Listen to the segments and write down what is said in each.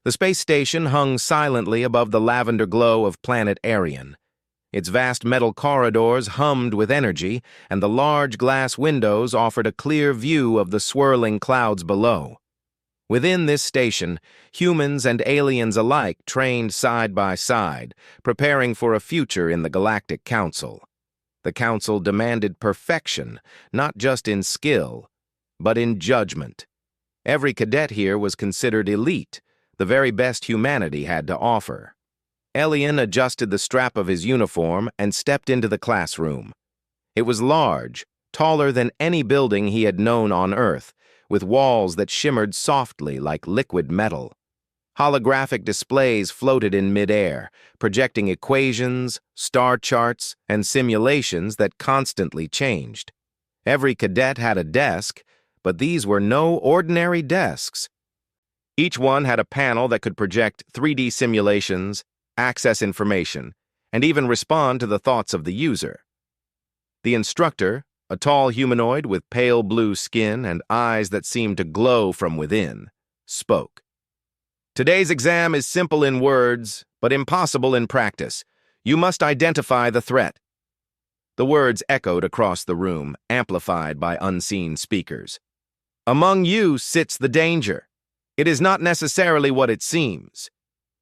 The space station hung silently above the lavender glow of planet Arion. Its vast metal corridors hummed with energy, and the large glass windows offered a clear view of the swirling clouds below. Within this station, humans and aliens alike trained side by side, preparing for a future in the Galactic Council. The Council demanded perfection, not just in skill, but in judgment. Every cadet here was considered elite, the very best humanity had to offer. Elian adjusted the strap of his uniform and stepped into the classroom. It was large, taller than any building he had known on Earth, with walls that shimmered softly like liquid metal. Holographic displays floated in midair, projecting equations, star charts, and simulations that constantly changed. Every cadet had a desk, but these were no ordinary desks. Each one had a panel that could project 3D simulations, access information, and even respond to the thoughts of the user. The instructor, a tall humanoid with pale blue skin and eyes that seemed to glow from within, spoke. "Today's exam is simple in words, but impossible in practice. You must identify the threat." The words echoed across the room, amplified by unseen speakers. "Among you sits the danger. It is not necessarily what it seems.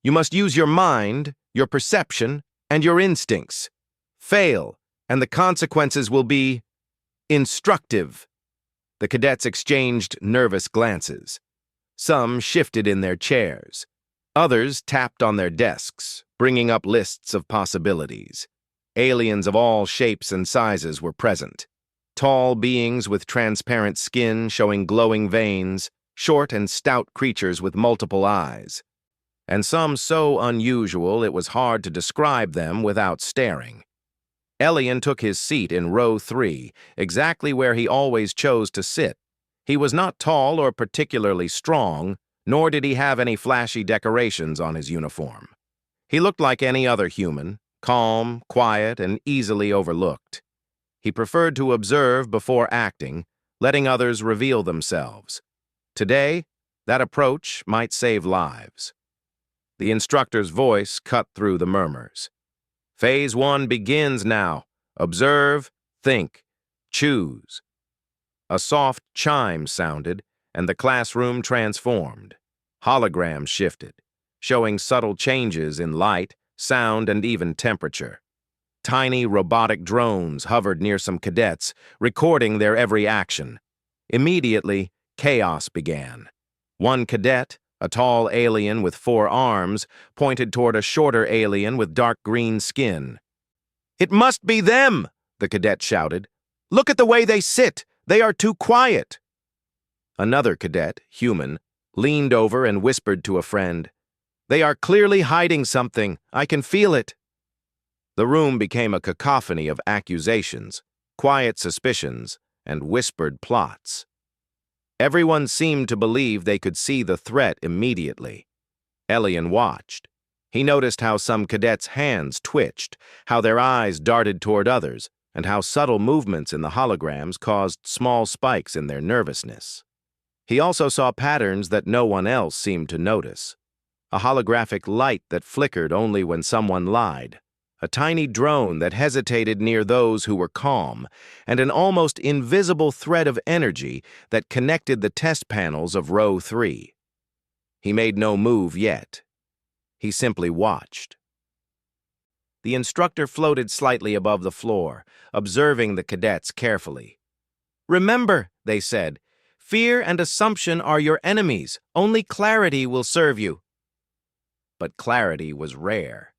You must use your mind, your perception, and your instincts. Fail, and the consequences will be instructive." The cadets exchanged nervous glances. Some shifted in their chairs. Others tapped on their desks, bringing up lists of possibilities. Aliens of all shapes and sizes were present. Tall beings with transparent skin showing glowing veins, short and stout creatures with multiple eyes, and some so unusual it was hard to describe them without staring. Elian took his seat in row 3, exactly where he always chose to sit. He was not tall or particularly strong, nor did he have any flashy decorations on his uniform. He looked like any other human, calm, quiet, and easily overlooked. He preferred to observe before acting, letting others reveal themselves. Today, that approach might save lives. The instructor's voice cut through the murmurs. "Phase 1 begins now. Observe, think, choose." A soft chime sounded, and the classroom transformed. Holograms shifted, showing subtle changes in light, sound, and even temperature. Tiny robotic drones hovered near some cadets, recording their every action. Immediately, chaos began. One cadet, a tall alien with 4 arms, pointed toward a shorter alien with dark green skin. "It must be them!" the cadet shouted. "Look at the way they sit! They are too quiet!" Another cadet, human, leaned over and whispered to a friend, "They are clearly hiding something. I can feel it." The room became a cacophony of accusations, quiet suspicions, and whispered plots. Everyone seemed to believe they could see the threat immediately. Elian watched. He noticed how some cadets' hands twitched, how their eyes darted toward others, and how subtle movements in the holograms caused small spikes in their nervousness. He also saw patterns that no one else seemed to notice. A holographic light that flickered only when someone lied, a tiny drone that hesitated near those who were calm, and an almost invisible thread of energy that connected the test panels of row 3. He made no move yet. He simply watched. The instructor floated slightly above the floor, observing the cadets carefully. "Remember," they said, "fear and assumption are your enemies. Only clarity will serve you." But clarity was rare.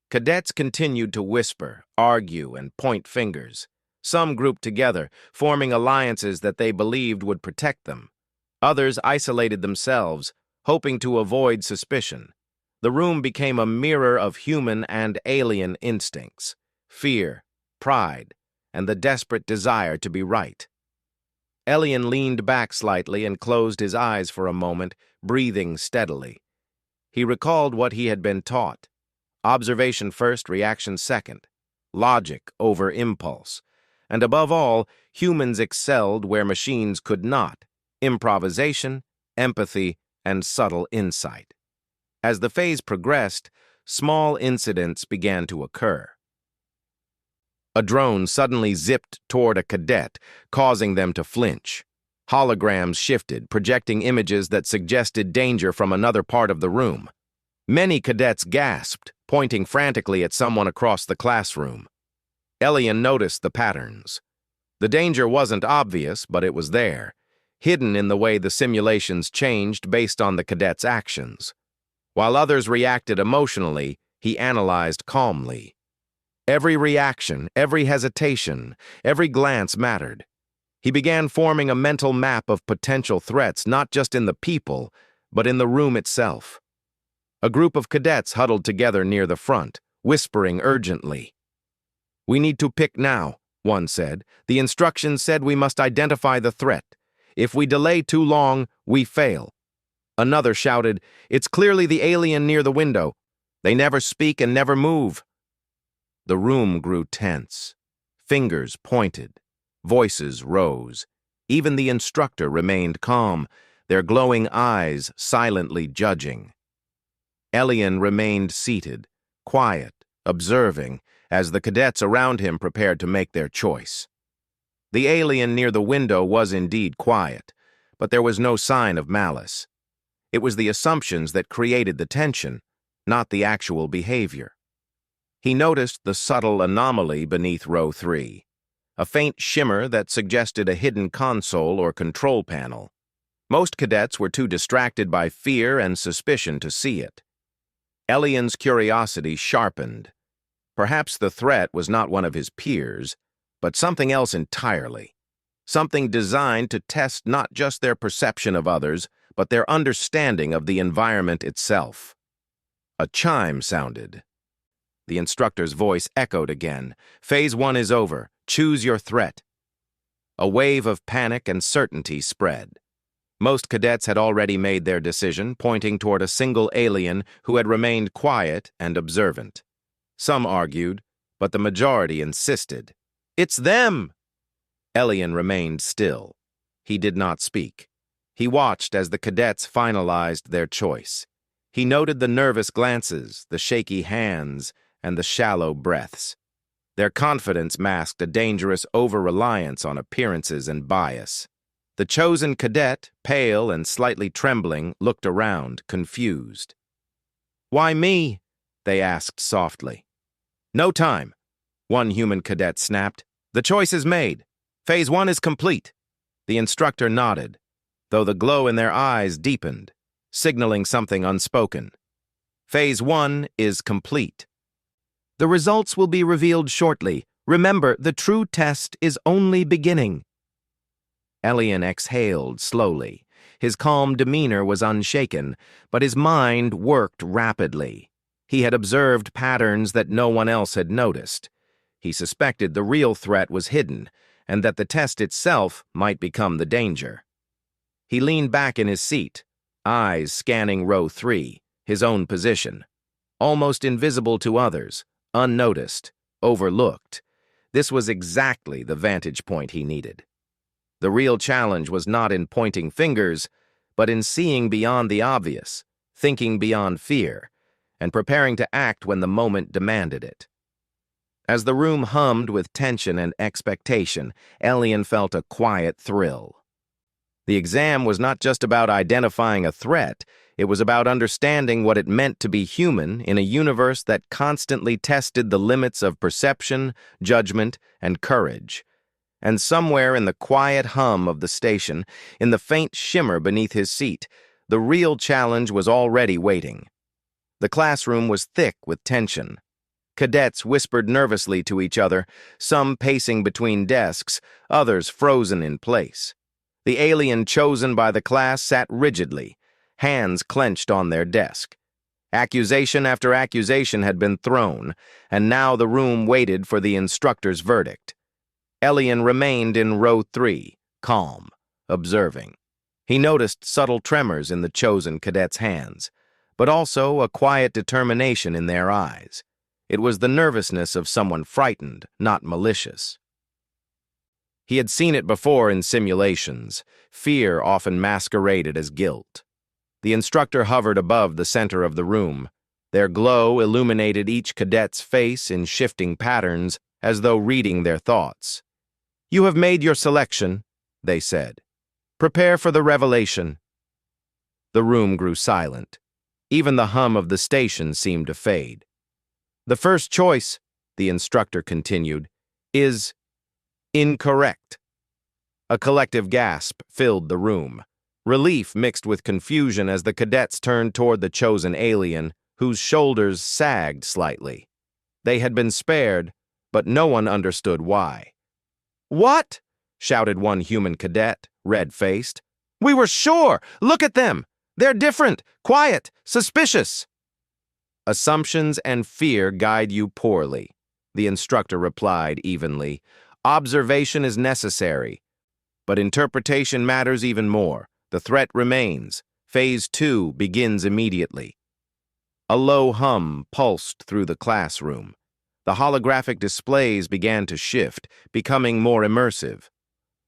Cadets continued to whisper, argue, and point fingers. Some grouped together, forming alliances that they believed would protect them. Others isolated themselves, hoping to avoid suspicion. The room became a mirror of human and alien instincts, fear, pride, and the desperate desire to be right. Elian leaned back slightly and closed his eyes for a moment, breathing steadily. He recalled what he had been taught. Observation first, reaction second. Logic over impulse. And above all, humans excelled where machines could not. Improvisation, empathy, and subtle insight. As the phase progressed, small incidents began to occur. A drone suddenly zipped toward a cadet, causing them to flinch. Holograms shifted, projecting images that suggested danger from another part of the room. Many cadets gasped, pointing frantically at someone across the classroom. Elian noticed the patterns. The danger wasn't obvious, but it was there, hidden in the way the simulations changed based on the cadets' actions. While others reacted emotionally, he analyzed calmly. Every reaction, every hesitation, every glance mattered. He began forming a mental map of potential threats, not just in the people, but in the room itself. A group of cadets huddled together near the front, whispering urgently. "We need to pick now," one said. "The instructions said we must identify the threat. If we delay too long, we fail." Another shouted, "It's clearly the alien near the window. They never speak and never move." The room grew tense. Fingers pointed. Voices rose. Even the instructor remained calm, their glowing eyes silently judging. Elian remained seated, quiet, observing, as the cadets around him prepared to make their choice. The alien near the window was indeed quiet, but there was no sign of malice. It was the assumptions that created the tension, not the actual behavior. He noticed the subtle anomaly beneath row 3, a faint shimmer that suggested a hidden console or control panel. Most cadets were too distracted by fear and suspicion to see it. Elian's curiosity sharpened. Perhaps the threat was not one of his peers, but something else entirely. Something designed to test not just their perception of others, but their understanding of the environment itself. A chime sounded. The instructor's voice echoed again. "Phase 1 is over. Choose your threat." A wave of panic and certainty spread. Most cadets had already made their decision, pointing toward a single alien who had remained quiet and observant. Some argued, but the majority insisted. "It's them!" Elian remained still. He did not speak. He watched as the cadets finalized their choice. He noted the nervous glances, the shaky hands, and the shallow breaths. Their confidence masked a dangerous over-reliance on appearances and bias. The chosen cadet, pale and slightly trembling, looked around, confused. "Why me?" they asked softly. "No time," one human cadet snapped. "The choice is made. Phase 1 is complete." The instructor nodded, though the glow in their eyes deepened, signaling something unspoken. "Phase 1 is complete. The results will be revealed shortly. Remember, the true test is only beginning." Elian exhaled slowly. His calm demeanor was unshaken, but his mind worked rapidly. He had observed patterns that no one else had noticed. He suspected the real threat was hidden, and that the test itself might become the danger. He leaned back in his seat, eyes scanning row 3, his own position. Almost invisible to others, unnoticed, overlooked. This was exactly the vantage point he needed. The real challenge was not in pointing fingers, but in seeing beyond the obvious, thinking beyond fear, and preparing to act when the moment demanded it. As the room hummed with tension and expectation, Elian felt a quiet thrill. The exam was not just about identifying a threat, it was about understanding what it meant to be human in a universe that constantly tested the limits of perception, judgment, and courage. And somewhere in the quiet hum of the station, in the faint shimmer beneath his seat, the real challenge was already waiting. The classroom was thick with tension. Cadets whispered nervously to each other, some pacing between desks, others frozen in place. The alien chosen by the class sat rigidly, hands clenched on their desk. Accusation after accusation had been thrown, and now the room waited for the instructor's verdict. Elian remained in row 3, calm, observing. He noticed subtle tremors in the chosen cadet's hands, but also a quiet determination in their eyes. It was the nervousness of someone frightened, not malicious. He had seen it before in simulations, fear often masqueraded as guilt. The instructor hovered above the center of the room. Their glow illuminated each cadet's face in shifting patterns, as though reading their thoughts. "You have made your selection," they said. "Prepare for the revelation." The room grew silent. Even the hum of the station seemed to fade. "The first choice," the instructor continued, "is incorrect." A collective gasp filled the room. Relief mixed with confusion as the cadets turned toward the chosen alien, whose shoulders sagged slightly. They had been spared, but no one understood why. "What?" shouted one human cadet, red-faced. "We were sure! Look at them! They're different, quiet, suspicious." "Assumptions and fear guide you poorly," the instructor replied evenly. "Observation is necessary, but interpretation matters even more. The threat remains. Phase 2 begins immediately." A low hum pulsed through the classroom. The holographic displays began to shift, becoming more immersive.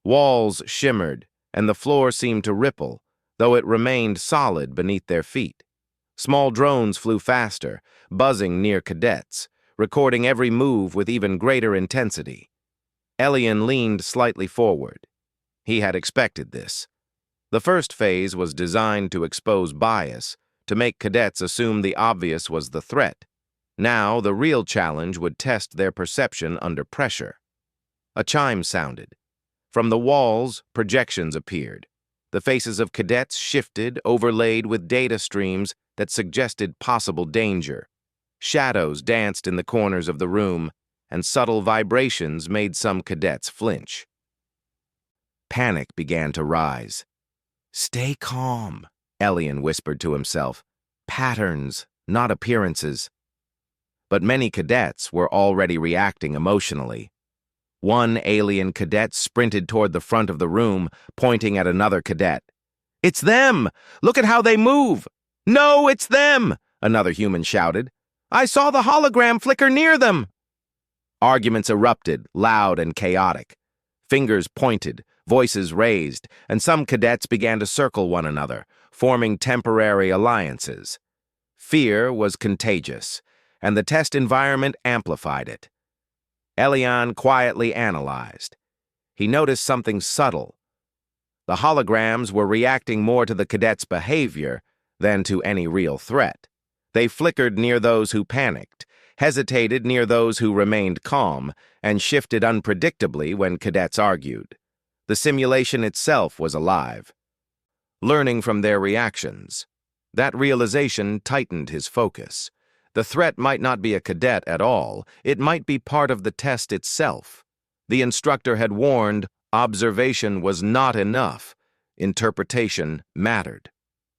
Walls shimmered, and the floor seemed to ripple, though it remained solid beneath their feet. Small drones flew faster, buzzing near cadets, recording every move with even greater intensity. Elian leaned slightly forward. He had expected this. The first phase was designed to expose bias, to make cadets assume the obvious was the threat. Now, the real challenge would test their perception under pressure. A chime sounded. From the walls, projections appeared. The faces of cadets shifted, overlaid with data streams that suggested possible danger. Shadows danced in the corners of the room, and subtle vibrations made some cadets flinch. Panic began to rise. "Stay calm," Elian whispered to himself. "Patterns, not appearances." But many cadets were already reacting emotionally. One alien cadet sprinted toward the front of the room, pointing at another cadet. "It's them! Look at how they move!" "No, it's them!" another human shouted. "I saw the hologram flicker near them!" Arguments erupted, loud and chaotic. Fingers pointed, voices raised, and some cadets began to circle one another, forming temporary alliances. Fear was contagious, and the test environment amplified it. Elian quietly analyzed. He noticed something subtle. The holograms were reacting more to the cadets' behavior than to any real threat. They flickered near those who panicked, hesitated near those who remained calm, and shifted unpredictably when cadets argued. The simulation itself was alive, learning from their reactions. That realization tightened his focus. The threat might not be a cadet at all. It might be part of the test itself. The instructor had warned, observation was not enough. Interpretation mattered.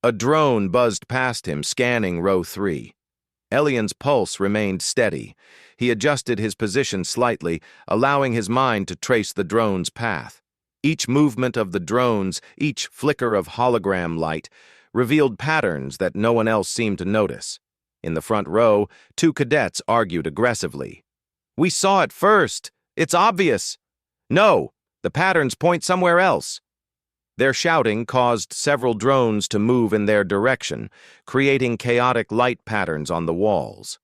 A drone buzzed past him, scanning row 3. Elian's pulse remained steady. He adjusted his position slightly, allowing his mind to trace the drone's path. Each movement of the drones, each flicker of hologram light, revealed patterns that no one else seemed to notice. In the front row, 2 cadets argued aggressively. "We saw it first. It's obvious." "No, the patterns point somewhere else." Their shouting caused several drones to move in their direction, creating chaotic light patterns on the walls.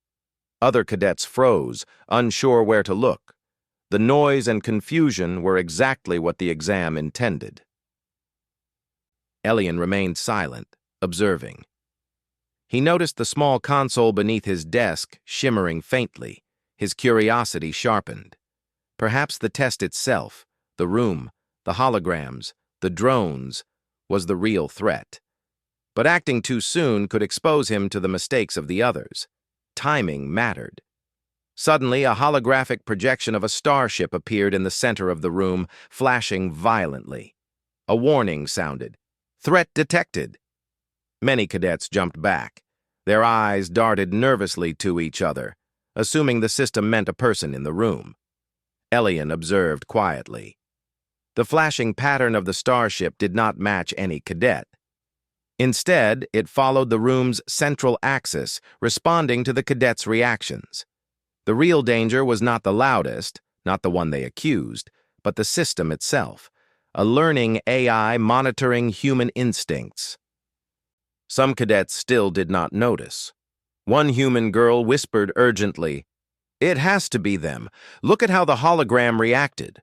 Other cadets froze, unsure where to look. The noise and confusion were exactly what the exam intended. Elian remained silent, observing. He noticed the small console beneath his desk shimmering faintly. His curiosity sharpened. Perhaps the test itself, the room, the holograms, the drones, was the real threat. But acting too soon could expose him to the mistakes of the others. Timing mattered. Suddenly, a holographic projection of a starship appeared in the center of the room, flashing violently. A warning sounded. "Threat detected." Many cadets jumped back. Their eyes darted nervously to each other, assuming the system meant a person in the room. Elian observed quietly. The flashing pattern of the starship did not match any cadet. Instead, it followed the room's central axis, responding to the cadets' reactions. The real danger was not the loudest, not the one they accused, but the system itself, a learning AI monitoring human instincts. Some cadets still did not notice. One human girl whispered urgently, "It has to be them. Look at how the hologram reacted."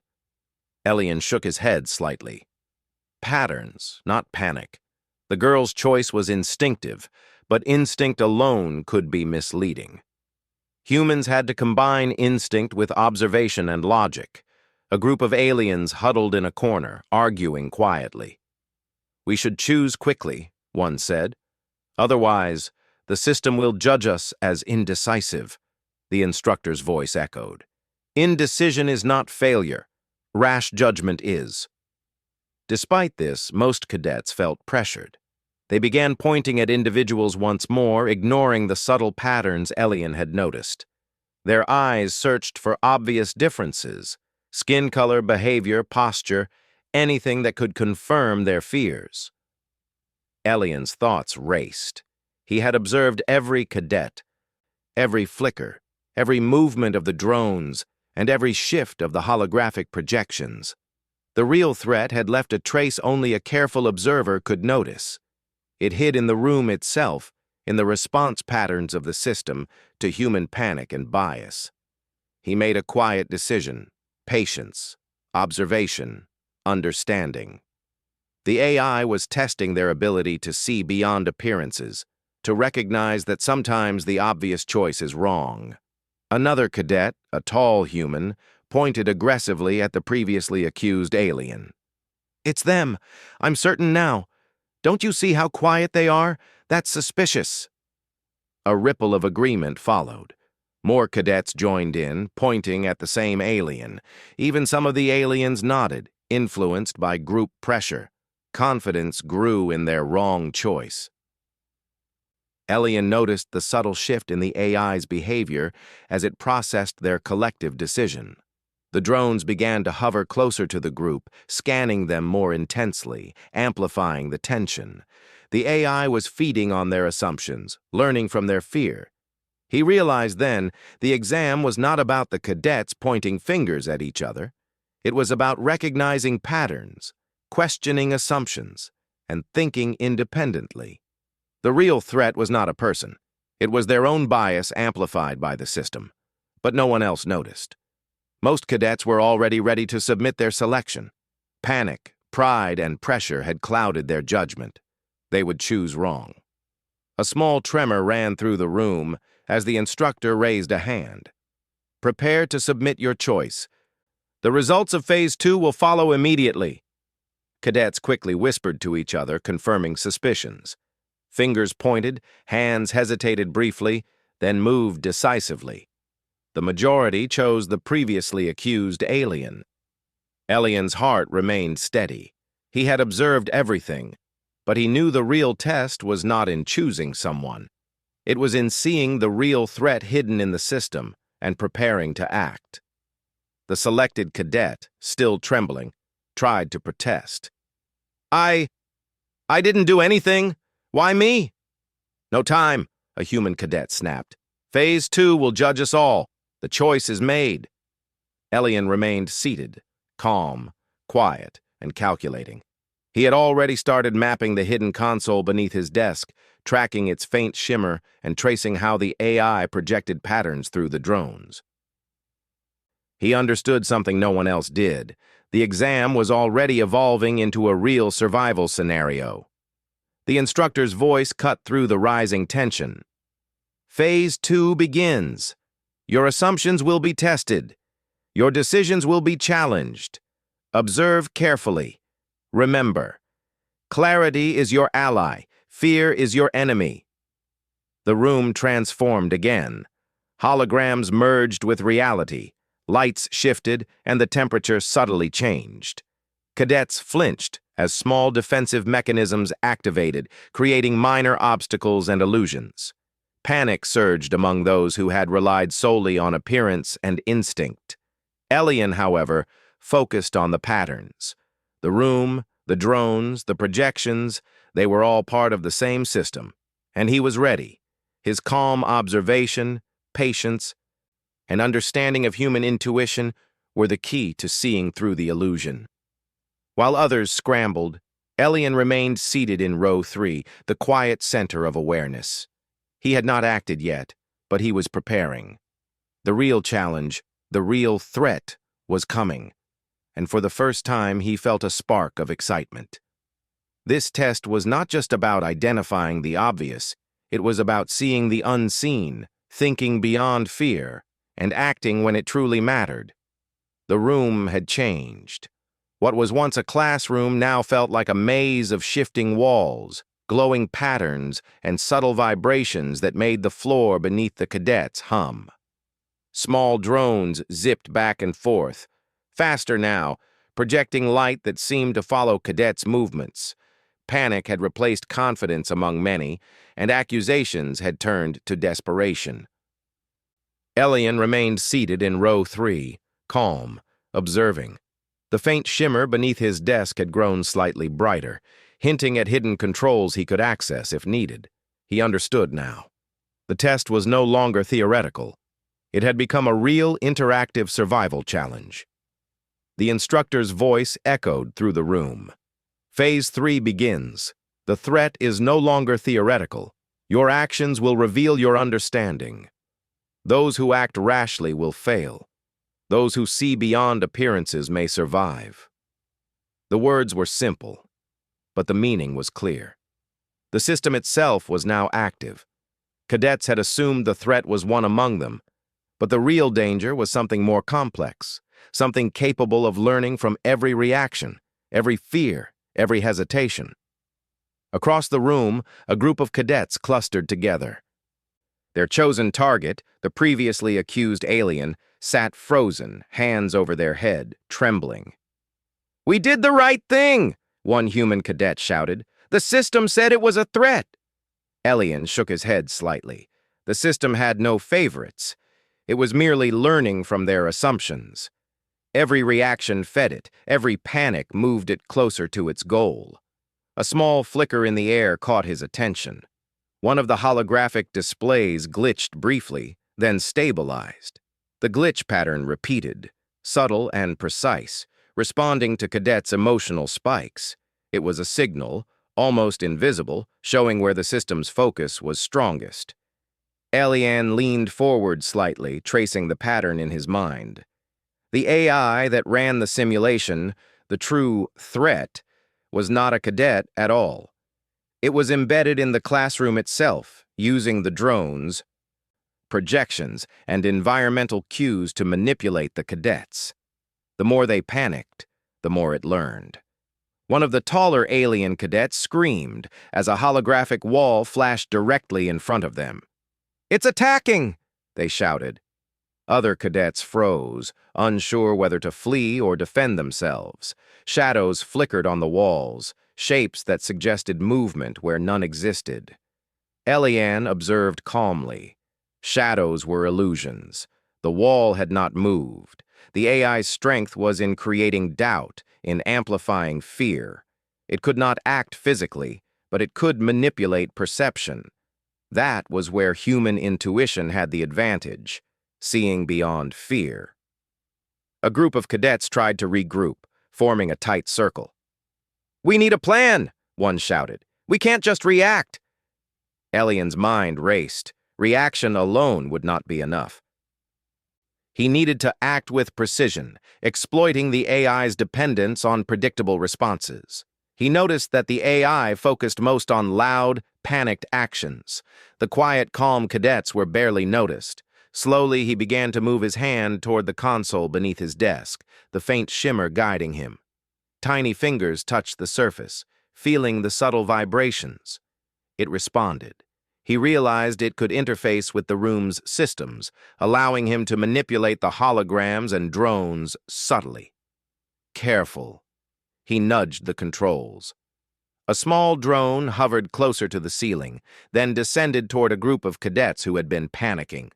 Elian shook his head slightly. Patterns, not panic. The girl's choice was instinctive, but instinct alone could be misleading. Humans had to combine instinct with observation and logic. A group of aliens huddled in a corner, arguing quietly. "We should choose quickly," one said. "Otherwise, the system will judge us as indecisive," the instructor's voice echoed. "Indecision is not failure. Rash judgment is." Despite this, most cadets felt pressured. They began pointing at individuals once more, ignoring the subtle patterns Elian had noticed. Their eyes searched for obvious differences: skin color, behavior, posture, anything that could confirm their fears. Elian's thoughts raced. He had observed every cadet, every flicker, every movement of the drones, and every shift of the holographic projections. The real threat had left a trace only a careful observer could notice. It hid in the room itself, in the response patterns of the system to human panic and bias. He made a quiet decision: patience, observation, understanding. The AI was testing their ability to see beyond appearances, to recognize that sometimes the obvious choice is wrong. Another cadet, a tall human, pointed aggressively at the previously accused alien. "It's them. I'm certain now. Don't you see how quiet they are? That's suspicious." A ripple of agreement followed. More cadets joined in, pointing at the same alien. Even some of the aliens nodded, influenced by group pressure. Confidence grew in their wrong choice. Elian noticed the subtle shift in the AI's behavior as it processed their collective decision. The drones began to hover closer to the group, scanning them more intensely, amplifying the tension. The AI was feeding on their assumptions, learning from their fear. He realized then the exam was not about the cadets pointing fingers at each other. It was about recognizing patterns, questioning assumptions, and thinking independently. The real threat was not a person. It was their own bias amplified by the system. But no one else noticed. Most cadets were already ready to submit their selection. Panic, pride, and pressure had clouded their judgment. They would choose wrong. A small tremor ran through the room as the instructor raised a hand. "Prepare to submit your choice. The results of Phase 2 will follow immediately." Cadets quickly whispered to each other, confirming suspicions. Fingers pointed, hands hesitated briefly, then moved decisively. The majority chose the previously accused alien. Elian's heart remained steady. He had observed everything, but he knew the real test was not in choosing someone. It was in seeing the real threat hidden in the system and preparing to act. The selected cadet, still trembling, tried to protest. I didn't do anything. Why me?" "No time," a human cadet snapped. "Phase 2 will judge us all. The choice is made." Elian remained seated, calm, quiet, and calculating. He had already started mapping the hidden console beneath his desk, tracking its faint shimmer and tracing how the AI projected patterns through the drones. He understood something no one else did. The exam was already evolving into a real survival scenario. The instructor's voice cut through the rising tension. "Phase 2 begins. Your assumptions will be tested. Your decisions will be challenged. Observe carefully. Remember, clarity is your ally. Fear is your enemy." The room transformed again. Holograms merged with reality. Lights shifted, and the temperature subtly changed. Cadets flinched as small defensive mechanisms activated, creating minor obstacles and illusions. Panic surged among those who had relied solely on appearance and instinct. Elian, however, focused on the patterns. The room, the drones, the projections, they were all part of the same system, and he was ready. His calm observation, patience, and understanding of human intuition were the key to seeing through the illusion. While others scrambled, Elian remained seated in row 3, the quiet center of awareness. He had not acted yet, but he was preparing. The real challenge, the real threat, was coming, and for the first time he felt a spark of excitement. This test was not just about identifying the obvious, it was about seeing the unseen, thinking beyond fear, and acting when it truly mattered. The room had changed. What was once a classroom now felt like a maze of shifting walls, glowing patterns, and subtle vibrations that made the floor beneath the cadets hum. Small drones zipped back and forth, faster now, projecting light that seemed to follow cadets' movements. Panic had replaced confidence among many, and accusations had turned to desperation. Elian remained seated in row 3, calm, observing. The faint shimmer beneath his desk had grown slightly brighter, hinting at hidden controls he could access if needed. He understood now. The test was no longer theoretical. It had become a real interactive survival challenge. The instructor's voice echoed through the room. Phase 3 begins. The threat is no longer theoretical. Your actions will reveal your understanding. Those who act rashly will fail. Those who see beyond appearances may survive. The words were simple, but the meaning was clear. The system itself was now active. Cadets had assumed the threat was one among them, but the real danger was something more complex, something capable of learning from every reaction, every fear, every hesitation. Across the room, a group of cadets clustered together. Their chosen target, the previously accused alien, sat frozen, hands over their head, trembling. "We did the right thing!" one human cadet shouted. "The system said it was a threat!" Elian shook his head slightly. The system had no favorites. It was merely learning from their assumptions. Every reaction fed it, every panic moved it closer to its goal. A small flicker in the air caught his attention. One of the holographic displays glitched briefly, then stabilized. The glitch pattern repeated, subtle and precise, responding to cadets' emotional spikes. It was a signal, almost invisible, showing where the system's focus was strongest. Elian leaned forward slightly, tracing the pattern in his mind. The AI that ran the simulation, the true threat, was not a cadet at all. It was embedded in the classroom itself, using the drones, projections, and environmental cues to manipulate the cadets. The more they panicked, the more it learned. One of the taller alien cadets screamed as a holographic wall flashed directly in front of them. "It's attacking!" they shouted. Other cadets froze, unsure whether to flee or defend themselves. Shadows flickered on the walls, shapes that suggested movement where none existed. Elian observed calmly. Shadows were illusions. The wall had not moved. The AI's strength was in creating doubt, in amplifying fear. It could not act physically, but it could manipulate perception. That was where human intuition had the advantage, seeing beyond fear. A group of cadets tried to regroup, forming a tight circle. "We need a plan," one shouted. "We can't just react." Elian's mind raced. Reaction alone would not be enough. He needed to act with precision, exploiting the AI's dependence on predictable responses. He noticed that the AI focused most on loud, panicked actions. The quiet, calm cadets were barely noticed. Slowly, he began to move his hand toward the console beneath his desk, the faint shimmer guiding him. Tiny fingers touched the surface, feeling the subtle vibrations. It responded. He realized it could interface with the room's systems, allowing him to manipulate the holograms and drones subtly. Careful. He nudged the controls. A small drone hovered closer to the ceiling, then descended toward a group of cadets who had been panicking.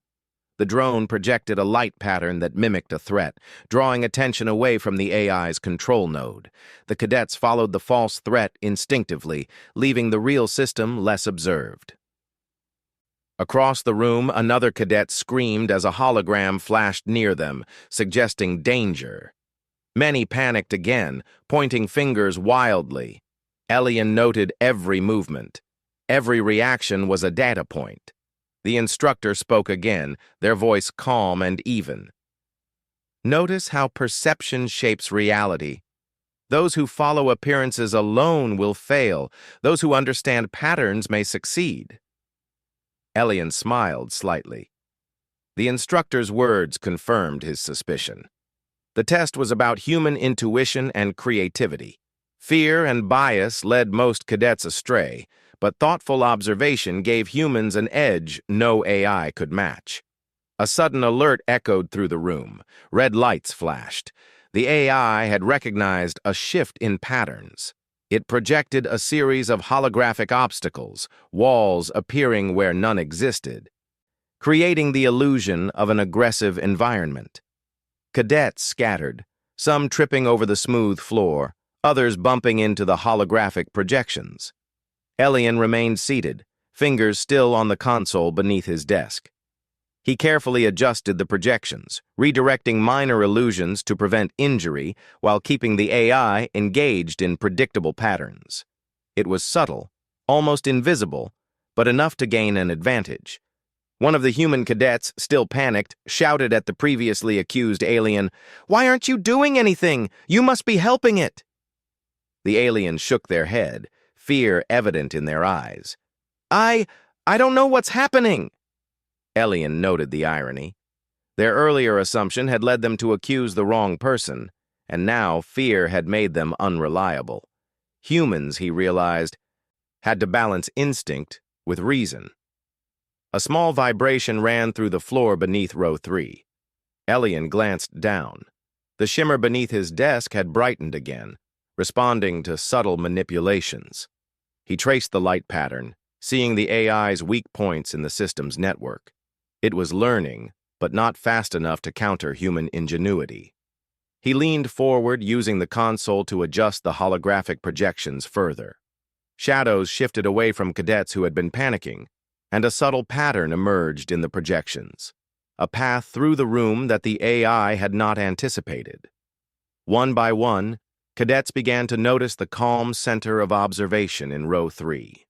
The drone projected a light pattern that mimicked a threat, drawing attention away from the AI's control node. The cadets followed the false threat instinctively, leaving the real system less observed. Across the room, another cadet screamed as a hologram flashed near them, suggesting danger. Many panicked again, pointing fingers wildly. Elian noted every movement. Every reaction was a data point. The instructor spoke again, their voice calm and even. Notice how perception shapes reality. Those who follow appearances alone will fail. Those who understand patterns may succeed. Elian smiled slightly. The instructor's words confirmed his suspicion. The test was about human intuition and creativity. Fear and bias led most cadets astray, but thoughtful observation gave humans an edge no AI could match. A sudden alert echoed through the room. Red lights flashed. The AI had recognized a shift in patterns. It projected a series of holographic obstacles, walls appearing where none existed, creating the illusion of an aggressive environment. Cadets scattered, some tripping over the smooth floor, others bumping into the holographic projections. Elian remained seated, fingers still on the console beneath his desk. He carefully adjusted the projections, redirecting minor illusions to prevent injury while keeping the AI engaged in predictable patterns. It was subtle, almost invisible, but enough to gain an advantage. One of the human cadets, still panicked, shouted at the previously accused alien, "Why aren't you doing anything? You must be helping it!" The aliens shook their head, fear evident in their eyes. I don't know what's happening." Elian noted the irony. Their earlier assumption had led them to accuse the wrong person, and now fear had made them unreliable. Humans, he realized, had to balance instinct with reason. A small vibration ran through the floor beneath row 3. Elian glanced down. The shimmer beneath his desk had brightened again, responding to subtle manipulations. He traced the light pattern, seeing the AI's weak points in the system's network. It was learning, but not fast enough to counter human ingenuity. He leaned forward, using the console to adjust the holographic projections further. Shadows shifted away from cadets who had been panicking, and a subtle pattern emerged in the projections, a path through the room that the AI had not anticipated. One by one, cadets began to notice the calm center of observation in row 3.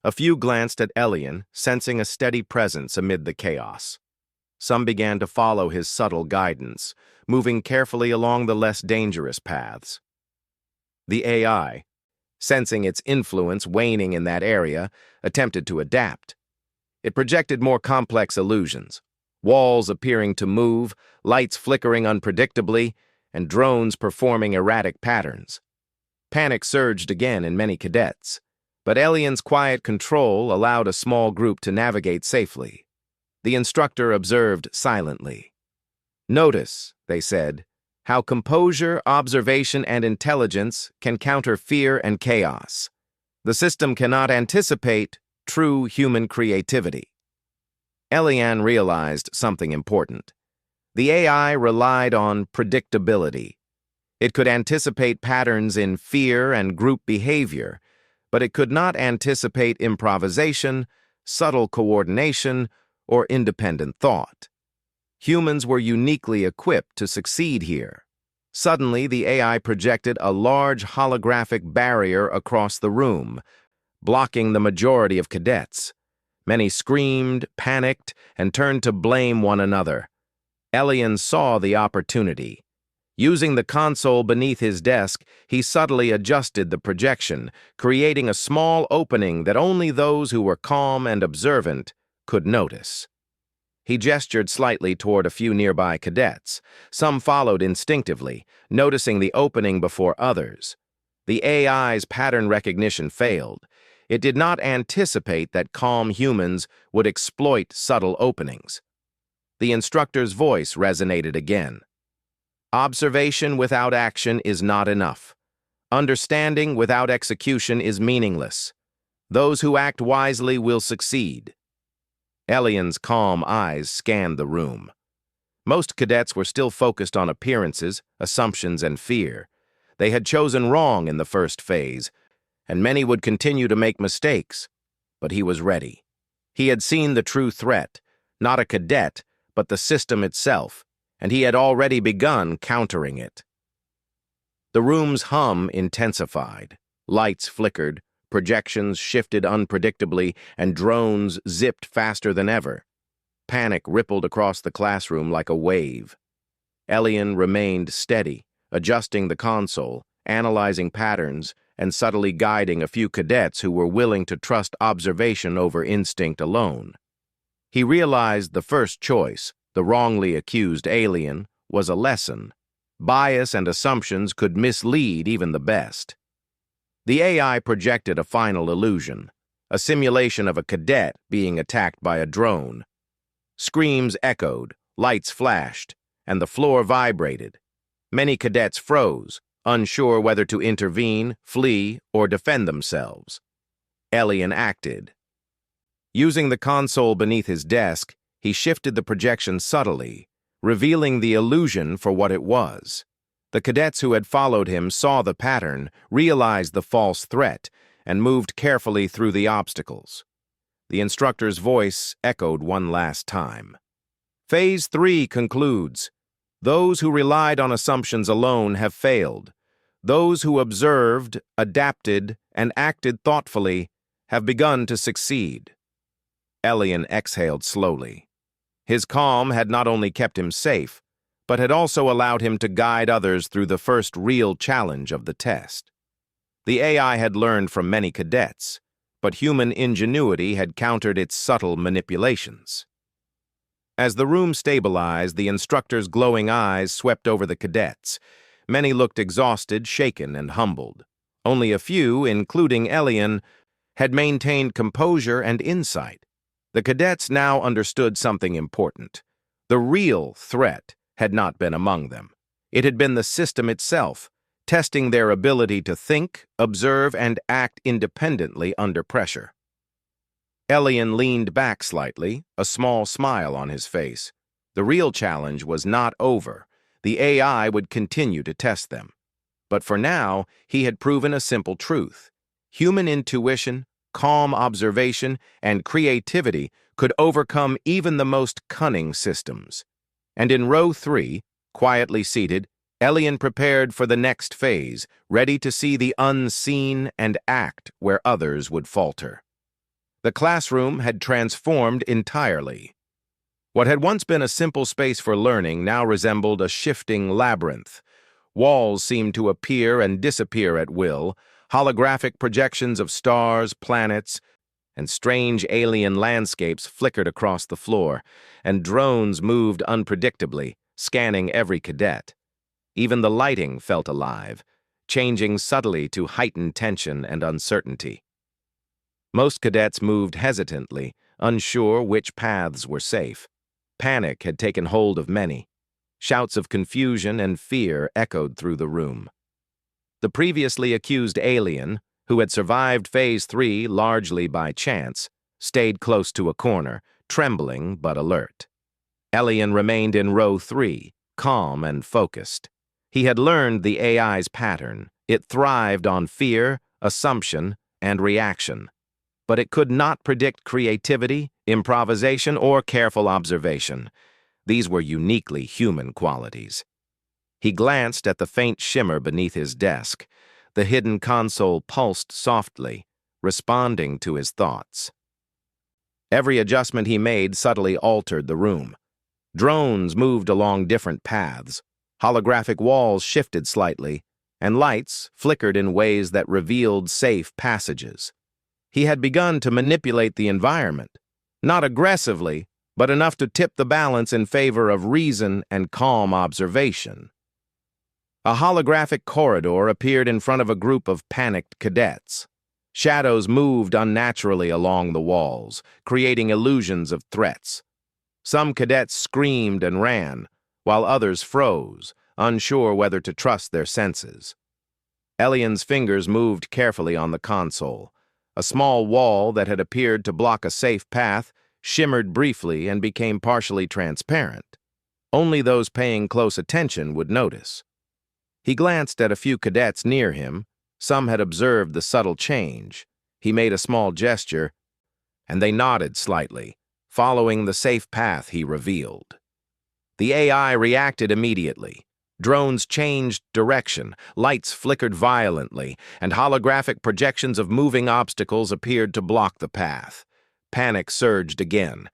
A few glanced at Elian, sensing a steady presence amid the chaos. Some began to follow his subtle guidance, moving carefully along the less dangerous paths. The AI, sensing its influence waning in that area, attempted to adapt. It projected more complex illusions, walls appearing to move, lights flickering unpredictably, and drones performing erratic patterns. Panic surged again in many cadets, but Elian's quiet control allowed a small group to navigate safely. The instructor observed silently. "Notice," they said, "how composure, observation, and intelligence can counter fear and chaos. The system cannot anticipate true human creativity." Elian realized something important. The AI relied on predictability. It could anticipate patterns in fear and group behavior, but it could not anticipate improvisation, subtle coordination, or independent thought. Humans were uniquely equipped to succeed here. Suddenly, the AI projected a large holographic barrier across the room, blocking the majority of cadets. Many screamed, panicked, and turned to blame one another. Elian saw the opportunity. Using the console beneath his desk, he subtly adjusted the projection, creating a small opening that only those who were calm and observant could notice. He gestured slightly toward a few nearby cadets. Some followed instinctively, noticing the opening before others. The AI's pattern recognition failed. It did not anticipate that calm humans would exploit subtle openings. The instructor's voice resonated again. "Observation without action is not enough. Understanding without execution is meaningless. Those who act wisely will succeed." Elian's calm eyes scanned the room. Most cadets were still focused on appearances, assumptions, and fear. They had chosen wrong in the first phase, and many would continue to make mistakes. But he was ready. He had seen the true threat, not a cadet, but the system itself, and he had already begun countering it. The room's hum intensified. Lights flickered, projections shifted unpredictably, and drones zipped faster than ever. Panic rippled across the classroom like a wave. Elian remained steady, adjusting the console, analyzing patterns, and subtly guiding a few cadets who were willing to trust observation over instinct alone. He realized the first choice, the wrongly accused alien, was a lesson. Bias and assumptions could mislead even the best. The AI projected a final illusion, a simulation of a cadet being attacked by a drone. Screams echoed, lights flashed, and the floor vibrated. Many cadets froze, unsure whether to intervene, flee, or defend themselves. Elian acted. Using the console beneath his desk, he shifted the projection subtly, revealing the illusion for what it was. The cadets who had followed him saw the pattern, realized the false threat, and moved carefully through the obstacles. The instructor's voice echoed one last time. Phase 3 concludes. Those who relied on assumptions alone have failed. Those who observed, adapted, and acted thoughtfully have begun to succeed. Elian exhaled slowly. His calm had not only kept him safe, but had also allowed him to guide others through the first real challenge of the test. The AI had learned from many cadets, but human ingenuity had countered its subtle manipulations. As the room stabilized, the instructor's glowing eyes swept over the cadets. Many looked exhausted, shaken, and humbled. Only a few, including Elian, had maintained composure and insight. The cadets now understood something important. The real threat had not been among them. It had been the system itself, testing their ability to think, observe, and act independently under pressure. Elian leaned back slightly, a small smile on his face. The real challenge was not over. The AI would continue to test them. But for now, he had proven a simple truth. Human intuition, calm observation, and creativity could overcome even the most cunning systems. And in row 3, quietly seated, Elian prepared for the next phase, ready to see the unseen and act where others would falter. The classroom had transformed entirely. What had once been a simple space for learning now resembled a shifting labyrinth. Walls seemed to appear and disappear at will, holographic projections of stars, planets, and strange alien landscapes flickered across the floor, and drones moved unpredictably, scanning every cadet. Even the lighting felt alive, changing subtly to heightened tension and uncertainty. Most cadets moved hesitantly, unsure which paths were safe. Panic had taken hold of many. Shouts of confusion and fear echoed through the room. The previously accused alien, who had survived Phase 3 largely by chance, stayed close to a corner, trembling but alert. Elian remained in row 3, calm and focused. He had learned the AI's pattern. It thrived on fear, assumption, and reaction. But it could not predict creativity, improvisation, or careful observation. These were uniquely human qualities. He glanced at the faint shimmer beneath his desk. The hidden console pulsed softly, responding to his thoughts. Every adjustment he made subtly altered the room. Drones moved along different paths. Holographic walls shifted slightly, and lights flickered in ways that revealed safe passages. He had begun to manipulate the environment, not aggressively, but enough to tip the balance in favor of reason and calm observation. A holographic corridor appeared in front of a group of panicked cadets. Shadows moved unnaturally along the walls, creating illusions of threats. Some cadets screamed and ran, while others froze, unsure whether to trust their senses. Elian's fingers moved carefully on the console. A small wall that had appeared to block a safe path shimmered briefly and became partially transparent. Only those paying close attention would notice. He glanced at a few cadets near him. Some had observed the subtle change. He made a small gesture, and they nodded slightly, following the safe path he revealed. The AI reacted immediately. Drones changed direction, lights flickered violently, and holographic projections of moving obstacles appeared to block the path. Panic surged again.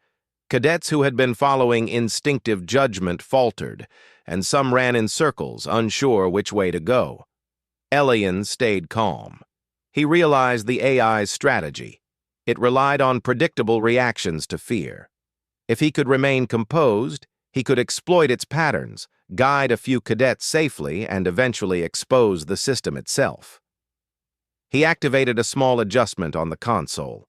Cadets who had been following instinctive judgment faltered, and some ran in circles, unsure which way to go. Elian stayed calm. He realized the AI's strategy. It relied on predictable reactions to fear. If he could remain composed, he could exploit its patterns, guide a few cadets safely, and eventually expose the system itself. He activated a small adjustment on the console.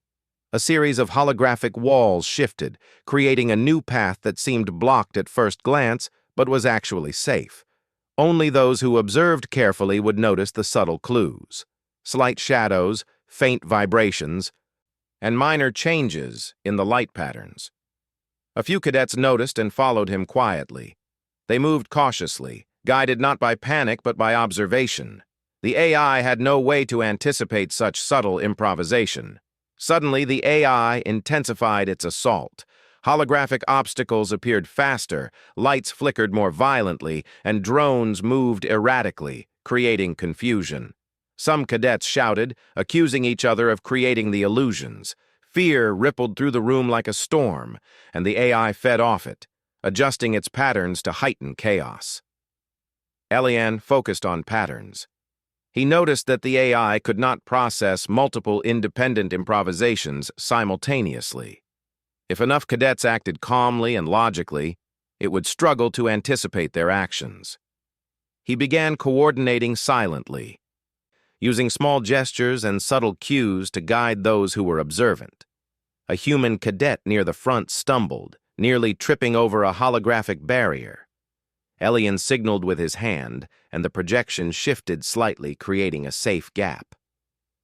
A series of holographic walls shifted, creating a new path that seemed blocked at first glance, but was actually safe. Only those who observed carefully would notice the subtle clues: slight shadows, faint vibrations, and minor changes in the light patterns. A few cadets noticed and followed him quietly. They moved cautiously, guided not by panic but by observation. The AI had no way to anticipate such subtle improvisation. Suddenly, the AI intensified its assault. Holographic obstacles appeared faster, lights flickered more violently, and drones moved erratically, creating confusion. Some cadets shouted, accusing each other of creating the illusions. Fear rippled through the room like a storm, and the AI fed off it, adjusting its patterns to heighten chaos. Elian focused on patterns. He noticed that the AI could not process multiple independent improvisations simultaneously. If enough cadets acted calmly and logically, it would struggle to anticipate their actions. He began coordinating silently, using small gestures and subtle cues to guide those who were observant. A human cadet near the front stumbled, nearly tripping over a holographic barrier. Elian signaled with his hand, and the projection shifted slightly, creating a safe gap.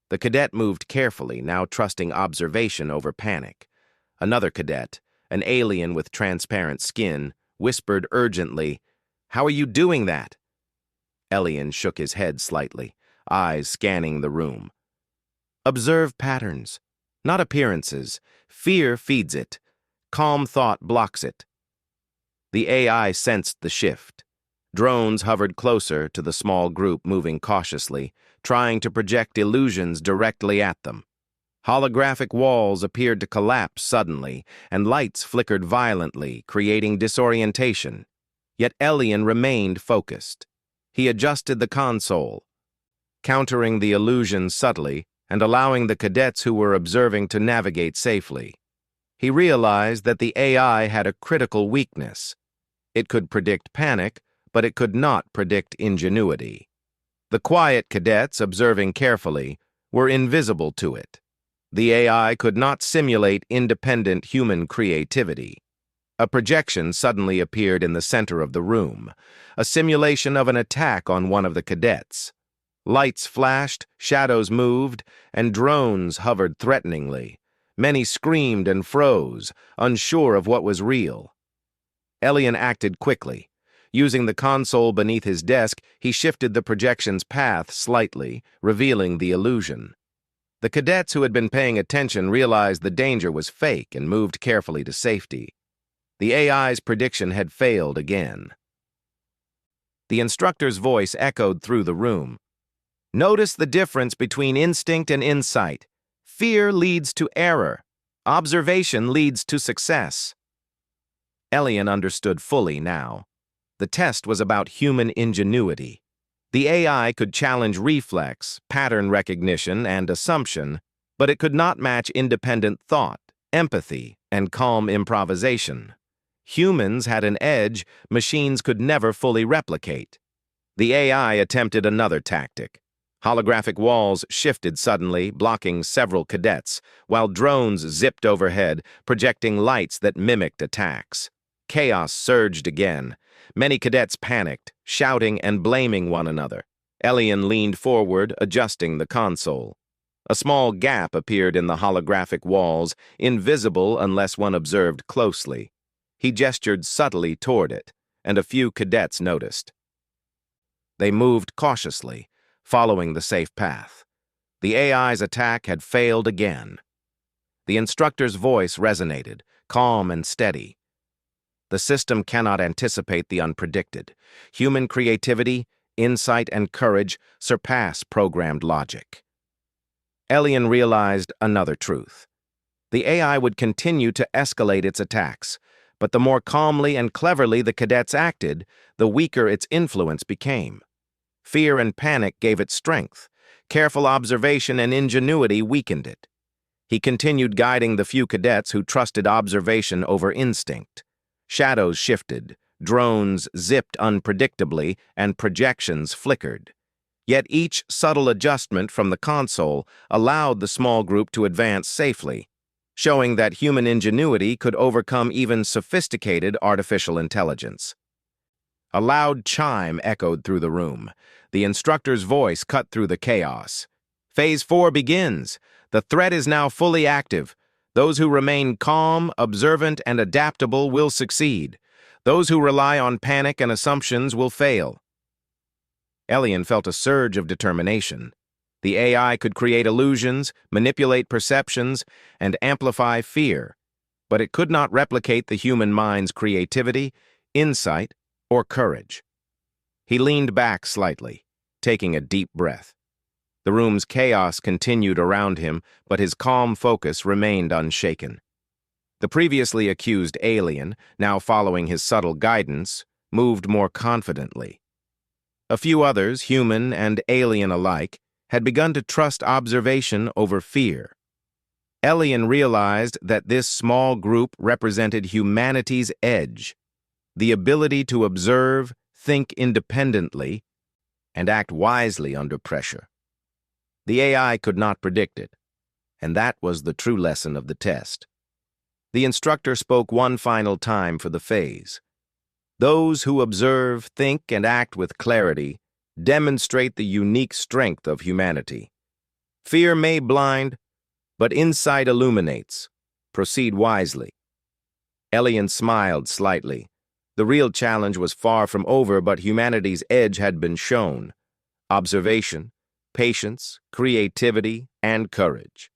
The cadet moved carefully, now trusting observation over panic. Another cadet, an alien with transparent skin, whispered urgently, "How are you doing that?" Elian shook his head slightly, eyes scanning the room. "Observe patterns, not appearances. Fear feeds it. Calm thought blocks it." The AI sensed the shift. Drones hovered closer to the small group, moving cautiously, trying to project illusions directly at them. Holographic walls appeared to collapse suddenly, and lights flickered violently, creating disorientation. Yet Elian remained focused. He adjusted the console, countering the illusion subtly and allowing the cadets who were observing to navigate safely. He realized that the AI had a critical weakness. It could predict panic, but it could not predict ingenuity. The quiet cadets, observing carefully, were invisible to it. The AI could not simulate independent human creativity. A projection suddenly appeared in the center of the room, a simulation of an attack on one of the cadets. Lights flashed, shadows moved, and drones hovered threateningly. Many screamed and froze, unsure of what was real. Elian acted quickly. Using the console beneath his desk, he shifted the projection's path slightly, revealing the illusion. The cadets who had been paying attention realized the danger was fake and moved carefully to safety. The AI's prediction had failed again. The instructor's voice echoed through the room. "Notice the difference between instinct and insight. Fear leads to error. Observation leads to success." Elian understood fully now. The test was about human ingenuity. The AI could challenge reflex, pattern recognition, and assumption, but it could not match independent thought, empathy, and calm improvisation. Humans had an edge machines could never fully replicate. The AI attempted another tactic. Holographic walls shifted suddenly, blocking several cadets, while drones zipped overhead, projecting lights that mimicked attacks. Chaos surged again. Many cadets panicked, shouting and blaming one another. Elian leaned forward, adjusting the console. A small gap appeared in the holographic walls, invisible unless one observed closely. He gestured subtly toward it, and a few cadets noticed. They moved cautiously, following the safe path. The AI's attack had failed again. The instructor's voice resonated, calm and steady. The system cannot anticipate the unpredicted. Human creativity, insight, and courage surpass programmed logic. Elian realized another truth. The AI would continue to escalate its attacks, but the more calmly and cleverly the cadets acted, the weaker its influence became. Fear and panic gave it strength. Careful observation and ingenuity weakened it. He continued guiding the few cadets who trusted observation over instinct. Shadows shifted, drones zipped unpredictably, and projections flickered. Yet each subtle adjustment from the console allowed the small group to advance safely, showing that human ingenuity could overcome even sophisticated artificial intelligence. A loud chime echoed through the room. The instructor's voice cut through the chaos. Phase 4 begins. The threat is now fully active. Those who remain calm, observant, and adaptable will succeed. Those who rely on panic and assumptions will fail. Elian felt a surge of determination. The AI could create illusions, manipulate perceptions, and amplify fear, but it could not replicate the human mind's creativity, insight, or courage. He leaned back slightly, taking a deep breath. The room's chaos continued around him, but his calm focus remained unshaken. The previously accused alien, now following his subtle guidance, moved more confidently. A few others, human and alien alike, had begun to trust observation over fear. Elian realized that this small group represented humanity's edge, the ability to observe, think independently, and act wisely under pressure. The AI could not predict it, and that was the true lesson of the test. The instructor spoke one final time for the phase. Those who observe, think, and act with clarity demonstrate the unique strength of humanity. Fear may blind, but insight illuminates. Proceed wisely. Elian smiled slightly. The real challenge was far from over, but humanity's edge had been shown. Observation, patience, creativity, and courage.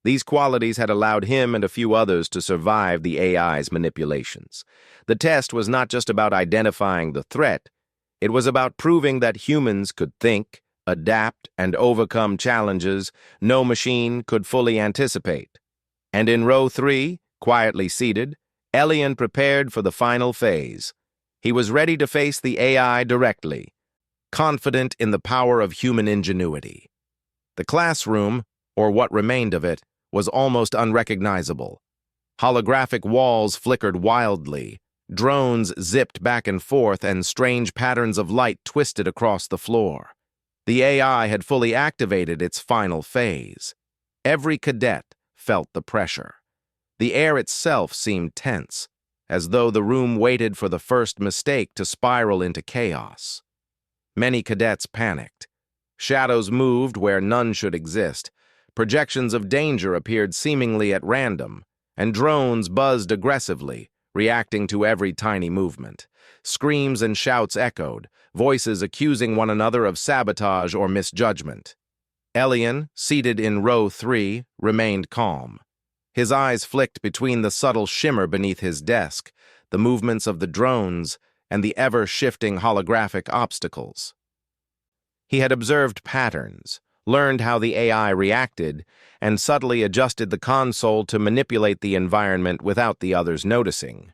These qualities had allowed him and a few others to survive the AI's manipulations. The test was not just about identifying the threat, it was about proving that humans could think, adapt, and overcome challenges no machine could fully anticipate. And in row 3, quietly seated, Elian prepared for the final phase. He was ready to face the AI directly, confident in the power of human ingenuity. The classroom, or what remained of it, was almost unrecognizable. Holographic walls flickered wildly, drones zipped back and forth, and strange patterns of light twisted across the floor. The AI had fully activated its final phase. Every cadet felt the pressure. The air itself seemed tense, as though the room waited for the first mistake to spiral into chaos. Many cadets panicked. Shadows moved where none should exist. Projections of danger appeared seemingly at random, and drones buzzed aggressively, reacting to every tiny movement. Screams and shouts echoed, voices accusing one another of sabotage or misjudgment. Elian, seated in row 3, remained calm. His eyes flicked between the subtle shimmer beneath his desk, the movements of the drones, and the ever-shifting holographic obstacles. He had observed patterns, learned how the AI reacted, and subtly adjusted the console to manipulate the environment without the others noticing.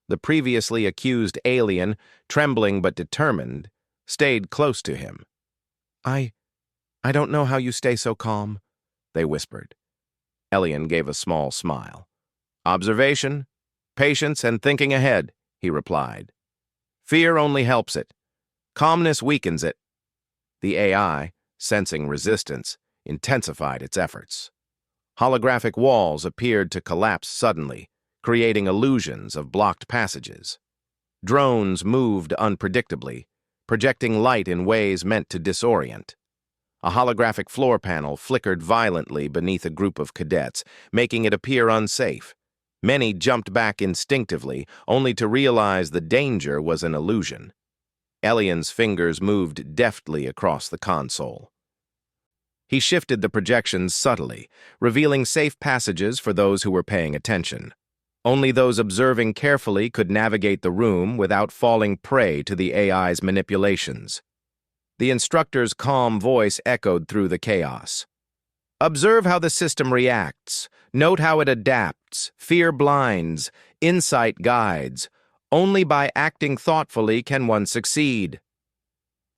The previously accused alien, trembling but determined, stayed close to him. I don't know how you stay so calm," they whispered. Elian gave a small smile. "Observation, patience, and thinking ahead," he replied. "Fear only helps it. Calmness weakens it." The AI, sensing resistance, intensified its efforts. Holographic walls appeared to collapse suddenly, creating illusions of blocked passages. Drones moved unpredictably, projecting light in ways meant to disorient. A holographic floor panel flickered violently beneath a group of cadets, making it appear unsafe. Many jumped back instinctively, only to realize the danger was an illusion. Elian's fingers moved deftly across the console. He shifted the projections subtly, revealing safe passages for those who were paying attention. Only those observing carefully could navigate the room without falling prey to the AI's manipulations. The instructor's calm voice echoed through the chaos. Observe how the system reacts. Note how it adapts. Fear blinds. Insight guides. Only by acting thoughtfully can one succeed.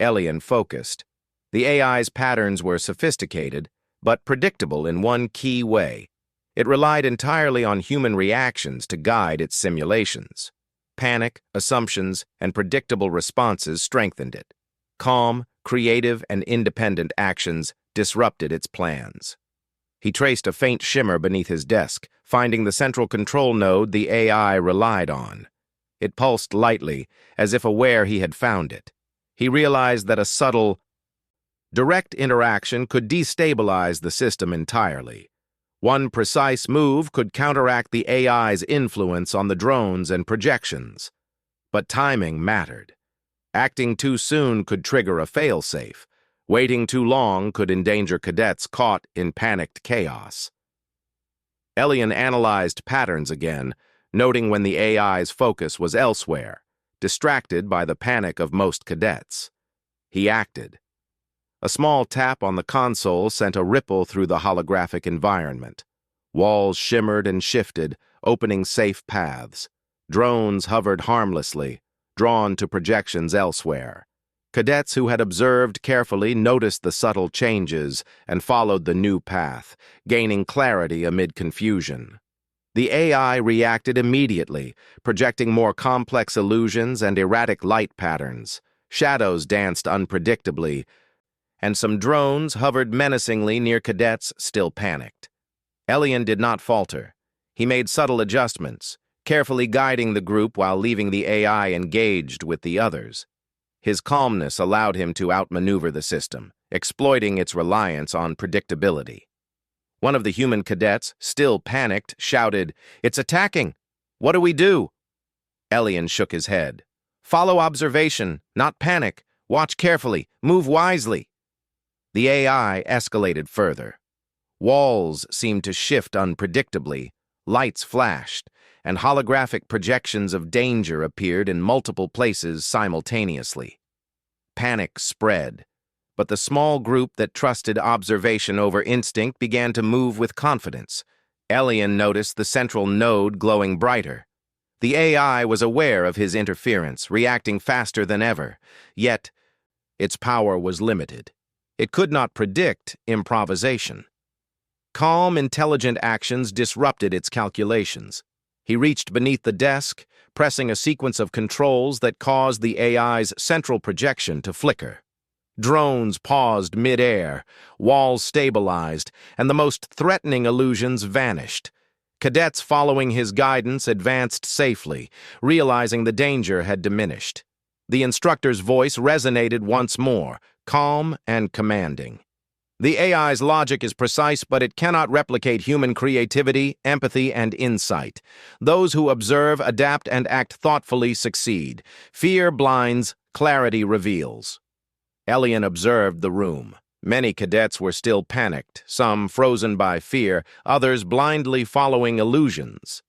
Elian focused. The AI's patterns were sophisticated, but predictable in one key way. It relied entirely on human reactions to guide its simulations. Panic, assumptions, and predictable responses strengthened it. Calm, creative, and independent actions disrupted its plans. He traced a faint shimmer beneath his desk, finding the central control node the AI relied on. It pulsed lightly, as if aware he had found it. He realized that a subtle, direct interaction could destabilize the system entirely. One precise move could counteract the AI's influence on the drones and projections. But timing mattered. Acting too soon could trigger a failsafe. Waiting too long could endanger cadets caught in panicked chaos. Elian analyzed patterns again, noting when the AI's focus was elsewhere, distracted by the panic of most cadets. He acted. A small tap on the console sent a ripple through the holographic environment. Walls shimmered and shifted, opening safe paths. Drones hovered harmlessly, drawn to projections elsewhere. Cadets who had observed carefully noticed the subtle changes and followed the new path, gaining clarity amid confusion. The AI reacted immediately, projecting more complex illusions and erratic light patterns. Shadows danced unpredictably, and some drones hovered menacingly near cadets still panicked. Elian did not falter. He made subtle adjustments, carefully guiding the group while leaving the AI engaged with the others. His calmness allowed him to outmaneuver the system, exploiting its reliance on predictability. One of the human cadets, still panicked, shouted, "It's attacking! What do we do?" Elian shook his head. "Follow observation, not panic. Watch carefully. Move wisely." The AI escalated further. Walls seemed to shift unpredictably, lights flashed, and holographic projections of danger appeared in multiple places simultaneously. Panic spread, but the small group that trusted observation over instinct began to move with confidence. Elian noticed the central node glowing brighter. The AI was aware of his interference, reacting faster than ever, yet its power was limited. It could not predict improvisation. Calm, intelligent actions disrupted its calculations. He reached beneath the desk, pressing a sequence of controls that caused the AI's central projection to flicker. Drones paused mid-air, walls stabilized, and the most threatening illusions vanished. Cadets following his guidance advanced safely, realizing the danger had diminished. The instructor's voice resonated once more, calm and commanding. The AI's logic is precise, but it cannot replicate human creativity, empathy, and insight. Those who observe, adapt, and act thoughtfully succeed. Fear blinds, clarity reveals. Elian observed the room. Many cadets were still panicked, some frozen by fear, others blindly following illusions.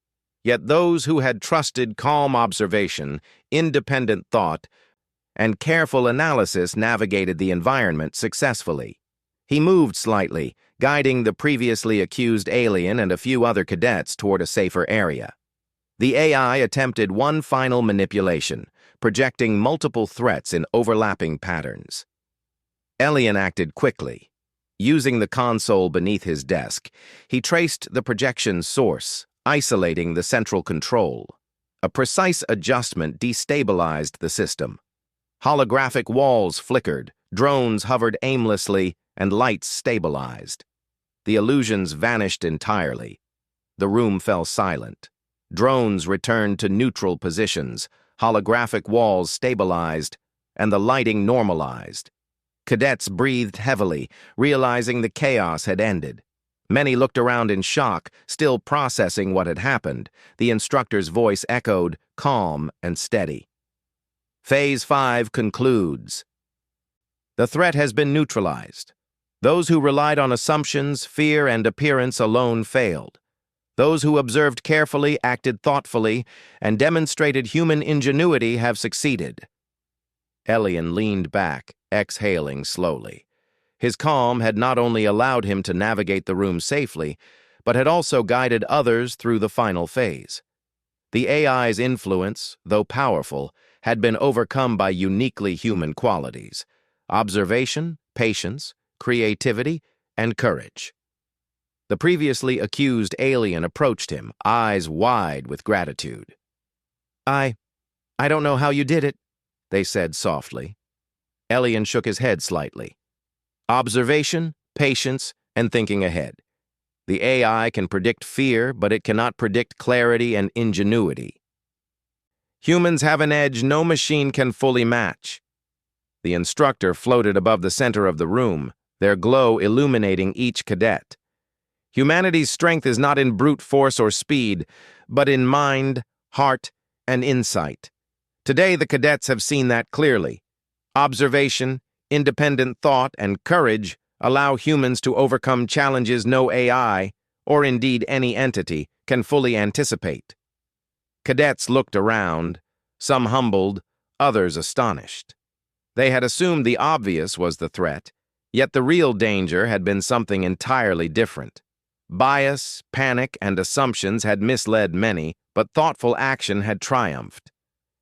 Yet those who had trusted calm observation, independent thought, and careful analysis navigated the environment successfully. He moved slightly, guiding the previously accused alien and a few other cadets toward a safer area. The AI attempted one final manipulation, projecting multiple threats in overlapping patterns. Elian acted quickly. Using the console beneath his desk, he traced the projection's source, isolating the central control. A precise adjustment destabilized the system. Holographic walls flickered, drones hovered aimlessly, and lights stabilized. The illusions vanished entirely. The room fell silent. Drones returned to neutral positions, holographic walls stabilized, and the lighting normalized. Cadets breathed heavily, realizing the chaos had ended. Many looked around in shock, still processing what had happened. The instructor's voice echoed, calm and steady. Phase 5 concludes. The threat has been neutralized. Those who relied on assumptions, fear, and appearance alone failed. Those who observed carefully, acted thoughtfully, and demonstrated human ingenuity have succeeded. Elian leaned back, exhaling slowly. His calm had not only allowed him to navigate the room safely, but had also guided others through the final phase. The AI's influence, though powerful, had been overcome by uniquely human qualities: observation, patience, creativity, and courage. The previously accused alien approached him, eyes wide with gratitude. I don't know how you did it," they said softly. Elian shook his head slightly. Observation, patience, and thinking ahead. The AI can predict fear, but it cannot predict clarity and ingenuity. Humans have an edge no machine can fully match. The instructor floated above the center of the room, their glow illuminating each cadet. Humanity's strength is not in brute force or speed, but in mind, heart, and insight. Today, the cadets have seen that clearly. Observation, independent thought, and courage allow humans to overcome challenges no AI, or indeed any entity, can fully anticipate. Cadets looked around, some humbled, others astonished. They had assumed the obvious was the threat, yet the real danger had been something entirely different. Bias, panic, and assumptions had misled many, but thoughtful action had triumphed.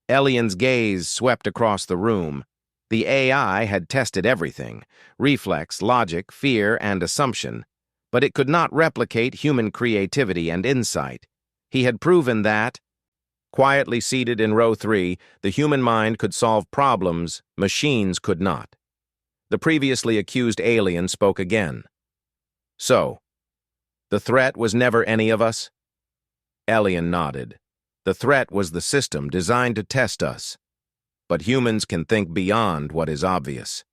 Elian's gaze swept across the room. The AI had tested everything: reflex, logic, fear, and assumption, but it could not replicate human creativity and insight. He had proven that, quietly seated in row 3, the human mind could solve problems machines could not. The previously accused alien spoke again. "So, the threat was never any of us?" Elian nodded. "The threat was the system designed to test us. But humans can think beyond what is obvious.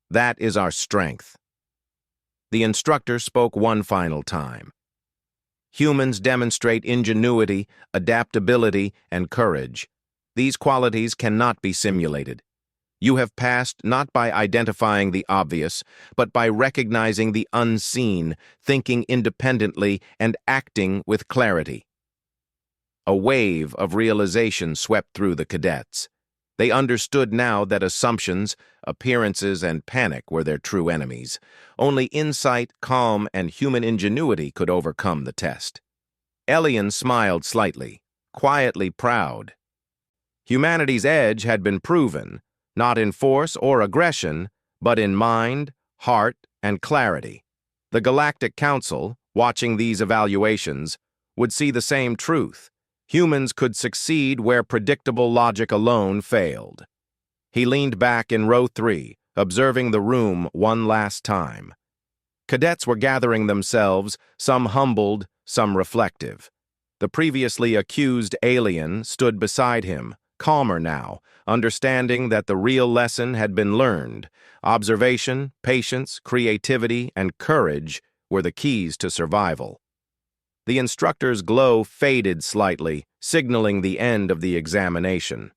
That is our strength." The instructor spoke one final time. "Humans demonstrate ingenuity, adaptability, and courage. These qualities cannot be simulated. You have passed not by identifying the obvious, but by recognizing the unseen, thinking independently, and acting with clarity." A wave of realization swept through the cadets. They understood now that assumptions, appearances, and panic were their true enemies. Only insight, calm, and human ingenuity could overcome the test. Elian smiled slightly, quietly proud. Humanity's edge had been proven, not in force or aggression, but in mind, heart, and clarity. The Galactic Council, watching these evaluations, would see the same truth. Humans could succeed where predictable logic alone failed. He leaned back in row 3, observing the room one last time. Cadets were gathering themselves, some humbled, some reflective. The previously accused alien stood beside him, calmer now, understanding that the real lesson had been learned. Observation, patience, creativity, and courage were the keys to survival. The instructor's glow faded slightly, signaling the end of the examination.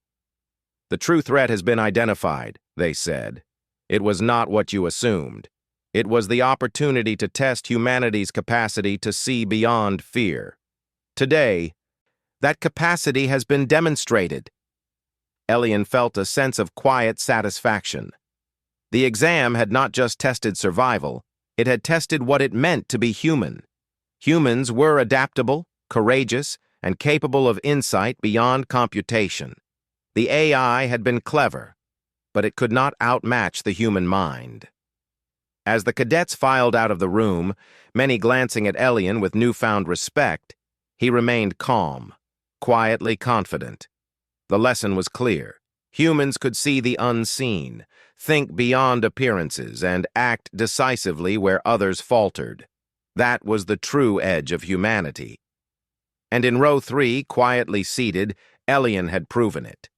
"The true threat has been identified," they said. "It was not what you assumed. It was the opportunity to test humanity's capacity to see beyond fear. Today, that capacity has been demonstrated." Elian felt a sense of quiet satisfaction. The exam had not just tested survival, it had tested what it meant to be human. Humans were adaptable, courageous, and capable of insight beyond computation. The AI had been clever, but it could not outmatch the human mind. As the cadets filed out of the room, many glancing at Elian with newfound respect, he remained calm, quietly confident. The lesson was clear. Humans could see the unseen, think beyond appearances, and act decisively where others faltered. That was the true edge of humanity. And in row 3, quietly seated, Elian had proven it.